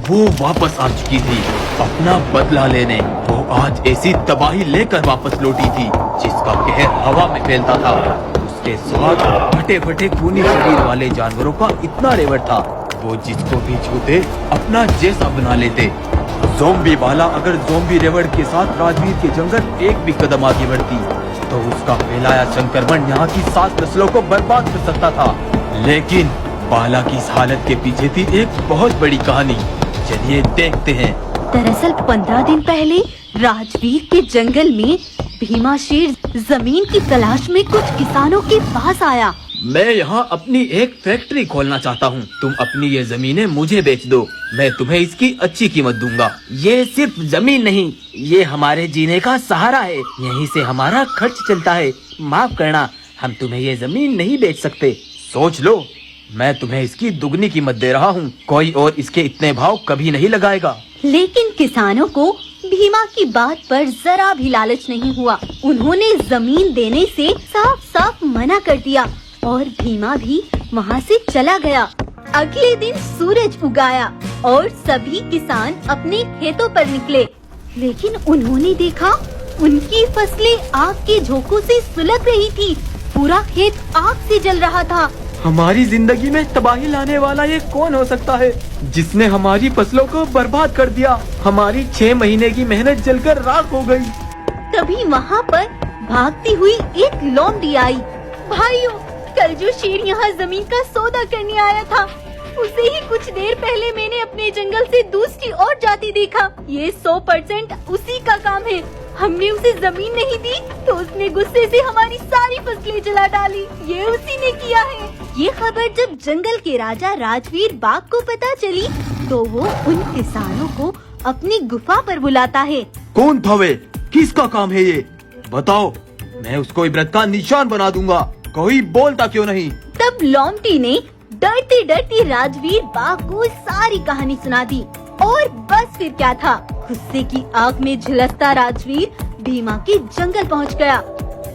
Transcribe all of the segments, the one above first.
वो वापस आ चुकी थी अपना बदला लेने। वो आज ऐसी तबाही लेकर वापस लौटी थी जिसका कहर हवा में फैलता था। उसके साथ फटे फटे खूनी शरीर वाले जानवरों का इतना रेवड़ था, वो जिसको भी छूते अपना जैसा बना लेते। ज़ोंबी बाला अगर ज़ोंबी रेवड़ के साथ राजवीर के जंगल एक भी कदम आगे बढ़ती तो उसका फैलाया संक्रमण यहाँ की 7 नस्लों को बर्बाद कर सकता था। लेकिन बाला की इस हालत के पीछे थी एक बहुत बड़ी कहानी। चलिए देखते हैं। दरअसल 15 दिन पहले राजवीर के जंगल में भीमा शेर जमीन की तलाश में कुछ किसानों के पास आया। मैं यहाँ अपनी एक फैक्ट्री खोलना चाहता हूँ, तुम अपनी ये जमीनें मुझे बेच दो, मैं तुम्हें इसकी अच्छी कीमत दूंगा। ये सिर्फ जमीन नहीं, ये हमारे जीने का सहारा है, यहीं से हमारा खर्च चलता है। माफ करना, हम तुम्हें ये जमीन नहीं बेच सकते। सोच लो, मैं तुम्हें इसकी दुगनी कीमत दे रहा हूँ, कोई और इसके इतने भाव कभी नहीं लगाएगा। लेकिन किसानों को भीमा की बात पर जरा भी लालच नहीं हुआ। उन्होंने जमीन देने से साफ साफ मना कर दिया और भीमा भी वहाँ से चला गया। अगले दिन सूरज उगाया और सभी किसान अपने खेतों पर निकले, लेकिन उन्होंने देखा उनकी फसलें आग के झोंकों से सुलग रही थी। पूरा खेत आग से जल रहा था। हमारी जिंदगी में तबाही लाने वाला ये कौन हो सकता है जिसने हमारी फसलों को बर्बाद कर दिया। हमारी 6 महीने की मेहनत जलकर राख हो गई। तभी वहाँ पर भागती हुई एक लोमड़ी आई। भाइयों, कल जो शेर यहाँ जमीन का सौदा करने आया था, उसे ही कुछ देर पहले मैंने अपने जंगल से दूसरी ओर जाती देखा। ये 100% उसी का काम है। हमने उसे जमीन नहीं दी तो उसने गुस्से से हमारी सारी फसलें जला डाली। ये उसी ने किया है। ये खबर जब जंगल के राजा राजवीर बाघ को पता चली तो वो उन किसानों को अपनी गुफा पर बुलाता है। कौन था वे? किसका काम है ये? बताओ, मैं उसको इबरत का निशान बना दूंगा। कोई बोलता क्यों नहीं? तब लोमटी ने डरते डरते राजवीर बाघ को सारी कहानी सुना दी। और बस फिर क्या था, गुस्से की आग में झुलसता राजवीर भीमा के जंगल पहुंच गया।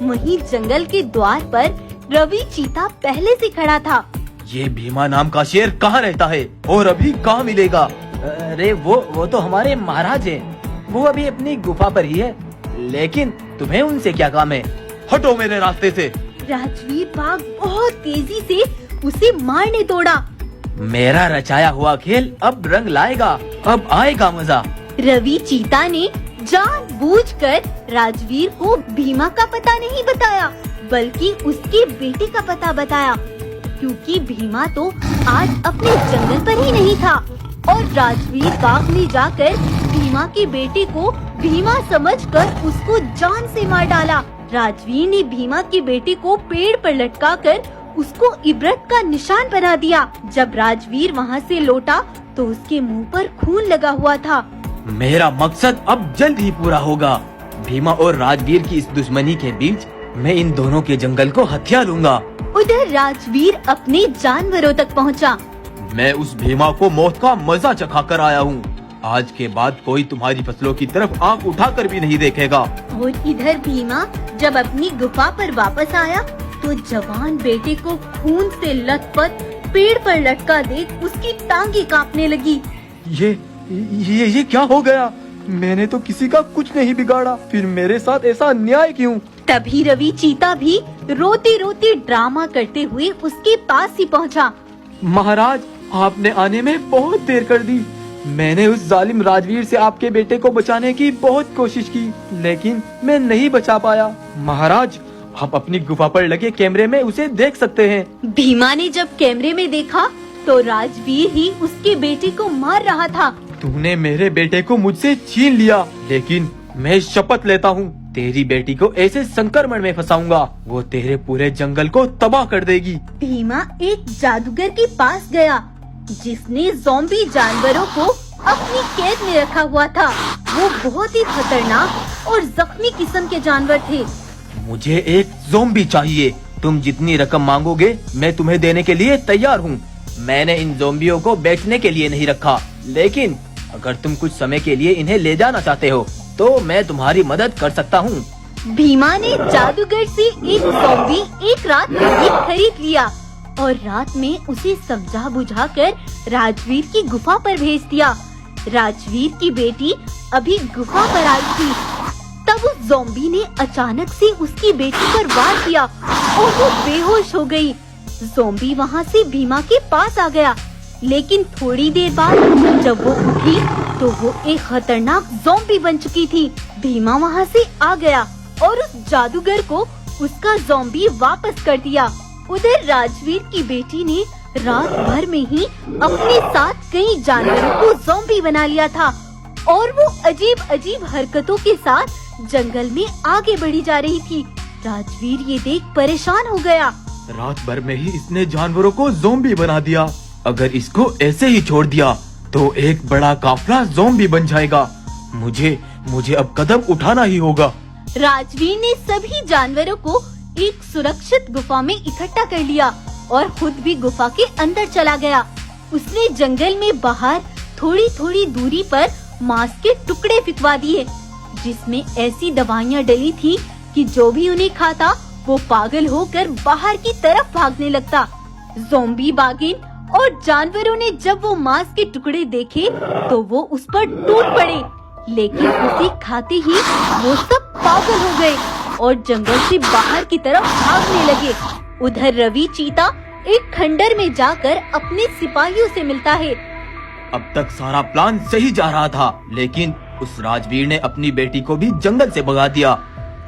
वहीं जंगल के द्वार पर रवि चीता पहले से खड़ा था। ये भीमा नाम का शेर कहाँ रहता है और अभी कहाँ मिलेगा? अरे वो तो हमारे महाराज हैं। वो अभी अपनी गुफा पर ही है। लेकिन तुम्हें उनसे क्या काम है? हटो मेरे रास्ते से। राजवीर बाघ बहुत तेजी से उसे मारने दौड़ा। मेरा रचाया हुआ खेल अब रंग लाएगा, अब आएगा मजा। रवि चीता ने जानबूझकर राजवीर को भीमा का पता नहीं बताया, बल्कि उसके बेटे का पता बताया, क्योंकि भीमा तो आज अपने जंगल पर ही नहीं था। और राजवीर बाघ ने जाकर भीमा के बेटे को भीमा समझकर उसको जान से मार डाला। राजवीर ने भीमा के बेटे को पेड़ पर लटकाकर उसको इबरत का निशान बना दिया। जब राजवीर वहाँ से लौटा तो उसके मुंह पर खून लगा हुआ था। मेरा मकसद अब जल्द ही पूरा होगा। भीमा और राजवीर की इस दुश्मनी के बीच मैं इन दोनों के जंगल को हथिया लूंगा। उधर राजवीर अपने जानवरों तक पहुँचा। मैं उस भीमा को मौत का मजा चखा कर आया हूँ। आज के बाद कोई तुम्हारी फसलों की तरफ आंख उठाकर भी नहीं देखेगा। और इधर भीमा जब अपनी गुफा पर वापस आया तो जवान बेटे को खून से लथपथ पेड़ पर लटका देख उसकी टांगे कांपने लगी। ये क्या हो गया? मैंने तो किसी का कुछ नहीं बिगाड़ा, फिर मेरे साथ ऐसा अन्याय क्यों? तभी रवि चीता भी रोते रोते ड्रामा करते हुए उसके पास ही पहुंचा। महाराज, आपने आने में बहुत देर कर दी। मैंने उस जालिम राजवीर से आपके बेटे को बचाने की बहुत कोशिश की, लेकिन मैं नहीं बचा पाया। महाराज, आप अपनी गुफा पर लगे कैमरे में उसे देख सकते हैं। भीमा ने जब कैमरे में देखा तो राजवीर ही उसके बेटे को मार रहा था। तूने मेरे बेटे को मुझसे छीन लिया, लेकिन मैं शपथ लेता हूँ तेरी बेटी को ऐसे संक्रमण में फंसाऊंगा, वो तेरे पूरे जंगल को तबाह कर देगी। भीमा एक जादूगर के पास गया जिसने ज़ॉम्बी जानवरों को अपनी कैद में रखा हुआ था। वो बहुत ही खतरनाक और जख्मी किस्म के जानवर थे। मुझे एक ज़ॉम्बी चाहिए। तुम जितनी रकम मांगोगे मैं तुम्हें देने के लिए तैयार हूँ। मैंने इन ज़ॉम्बियों को बेचने के लिए नहीं रखा, लेकिन अगर तुम कुछ समय के लिए इन्हें ले जाना चाहते हो तो मैं तुम्हारी मदद कर सकता हूँ। भीमा ने जादूगर से एक ज़ॉम्बी एक रात में ही खरीद लिया और रात में उसे समझा बुझाकर राजवीर की गुफा पर भेज दिया। राजवीर की बेटी अभी गुफा पर आई थी। तब उस ज़ॉम्बी ने अचानक से उसकी बेटी पर वार किया और वो बेहोश हो गई। ज़ॉम्बी वहाँ से भीमा के पास आ गया, लेकिन थोड़ी देर बाद जब वो उठी तो वो एक खतरनाक ज़ॉम्बी बन चुकी थी। भीमा वहाँ से आ गया और उस जादूगर को उसका ज़ॉम्बी वापस कर दिया। उधर राजवीर की बेटी ने रात भर में ही अपने साथ कई जानवरों को ज़ॉम्बी बना लिया था और वो अजीब अजीब हरकतों के साथ जंगल में आगे बढ़ी जा रही थी। राजवीर ये देख परेशान हो गया। रात भर में ही इसने जानवरों को ज़ॉम्बी बना दिया। अगर इसको ऐसे ही छोड़ दिया तो एक बड़ा काफिला ज़ॉम्बी बन जाएगा। मुझे अब कदम उठाना ही होगा। राजवीर ने सभी जानवरों को एक सुरक्षित गुफा में इकट्ठा कर लिया और खुद भी गुफा के अंदर चला गया। उसने जंगल में बाहर थोड़ी थोड़ी दूरी पर मांस के टुकड़े फिकवा दिए, जिसमें ऐसी दवाइयाँ डली थी कि जो भी उन्हें खाता वो पागल होकर बाहर की तरफ भागने लगता। ज़ॉम्बी बागिन और जानवरों ने जब वो मांस के टुकड़े देखे तो वो उस पर टूट पड़े, लेकिन उसे खाते ही वो सब पागल हो गए और जंगल से बाहर की तरफ भागने लगे। उधर रवि चीता एक खंडर में जाकर अपने सिपाहियों से मिलता है। अब तक सारा प्लान सही जा रहा था, लेकिन उस राजवीर ने अपनी बेटी को भी जंगल से भगा दिया।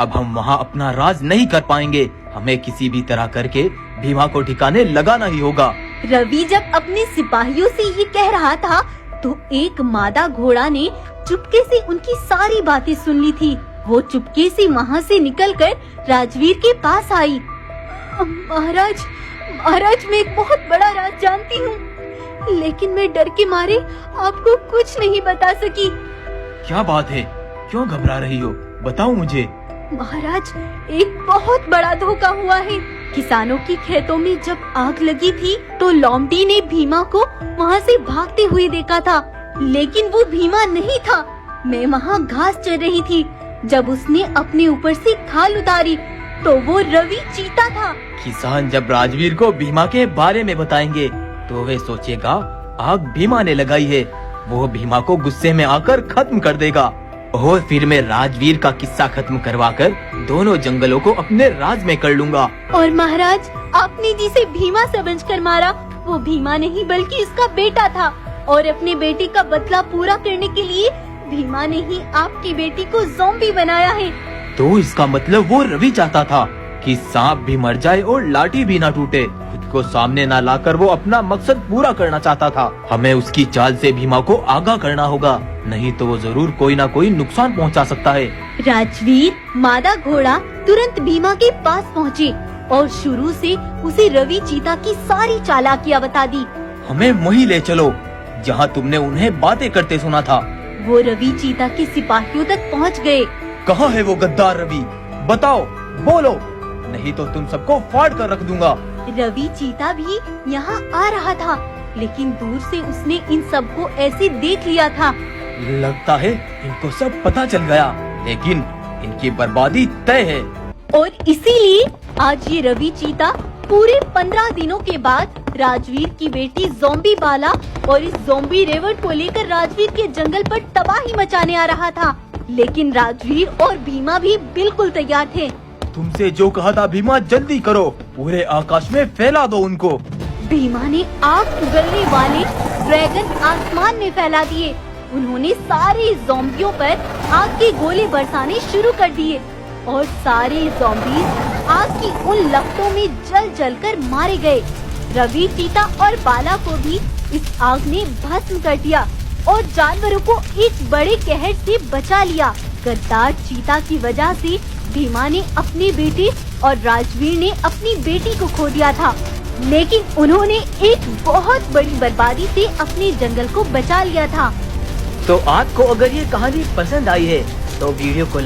अब हम वहाँ अपना राज नहीं कर पाएंगे। हमें किसी भी तरह करके भीमा को ठिकाने लगाना ही होगा। रवि जब अपने सिपाहियों से ये कह रहा था तो एक मादा घोड़ा ने चुपके से उनकी सारी बातें सुन ली थी। वो चुपके से वहाँ से निकलकर राजवीर के पास आई। महाराज मैं एक बहुत बड़ा राज जानती हूँ, लेकिन मैं डर के मारे आपको कुछ नहीं बता सकी। क्या बात है? क्यों घबरा रही हो? बताओ मुझे। महाराज, एक बहुत बड़ा धोखा हुआ है। किसानों की खेतों में जब आग लगी थी तो लोमड़ी ने भीमा को वहाँ से भागते हुए देखा था, लेकिन वो भीमा नहीं था। मैं वहाँ घास चर रही थी। जब उसने अपने ऊपर से खाल उतारी तो वो रवि चीता था। किसान जब राजवीर को भीमा के बारे में बताएंगे तो वे सोचेगा आग भीमा ने लगाई है। वो भीमा को गुस्से में आकर खत्म कर देगा और फिर मैं राजवीर का किस्सा खत्म करवाकर दोनों जंगलों को अपने राज में कर लूंगा। और महाराज, आपने जिसे भीमा समझकर मारा वो भीमा नहीं बल्कि उसका बेटा था, और अपने बेटे का बदला पूरा करने के लिए भीमा ने ही आपकी बेटी को ज़ॉम्बी बनाया है। तो इसका मतलब वो रवि चाहता था कि सांप भी मर जाए और लाठी भी ना टूटे। खुद को सामने ना लाकर वो अपना मकसद पूरा करना चाहता था। हमें उसकी चाल से भीमा को आगाह करना होगा, नहीं तो वो जरूर कोई ना कोई नुकसान पहुंचा सकता है। राजवीर मादा घोड़ा तुरंत भीमा के पास पहुँचे और शुरू से उसे रवि चीता की सारी चालाकियाँ बता दी। हमें वहीं ले चलो जहाँ तुमने उन्हें बातें करते सुना था। वो रवि चीता के सिपाहियों तक पहुँच गए। कहाँ है वो गद्दार रवि? बताओ, बोलो, नहीं तो तुम सबको फाड़ कर रख दूंगा। रवि चीता भी यहाँ आ रहा था, लेकिन दूर से उसने इन सबको ऐसे देख लिया था। लगता है इनको सब पता चल गया, लेकिन इनकी बर्बादी तय है। और इसीलिए आज ये रवि चीता पूरे 15 दिनों के बाद राजवीर की बेटी ज़ॉम्बी बाला और इस ज़ॉम्बी रेवट को लेकर राजवीर के जंगल पर तबाही मचाने आ रहा था। लेकिन राजवीर और भीमा भी बिल्कुल तैयार थे। तुमसे जो कहा था भीमा, जल्दी करो, पूरे आकाश में फैला दो उनको। भीमा ने आग उगलने वाले ड्रैगन आसमान में फैला दिए। उन्होंने सारे ज़ॉम्बियों पर आग के गोले बरसाने शुरू कर दिए और सारे ज़ॉम्बीज आग की उन लपटों में जल जलकर मारे गए। रवि चीता और बाला को भी इस आग ने भस्म कर दिया और जानवरों को एक बड़े कहर से बचा लिया। गद्दार चीता की वजह से भीमा ने अपने बेटे और राजवीर ने अपनी बेटी को खो दिया था, लेकिन उन्होंने एक बहुत बड़ी बर्बादी से अपने जंगल को बचा लिया था। तो आपको अगर ये कहानी पसंद आई है तो वीडियो को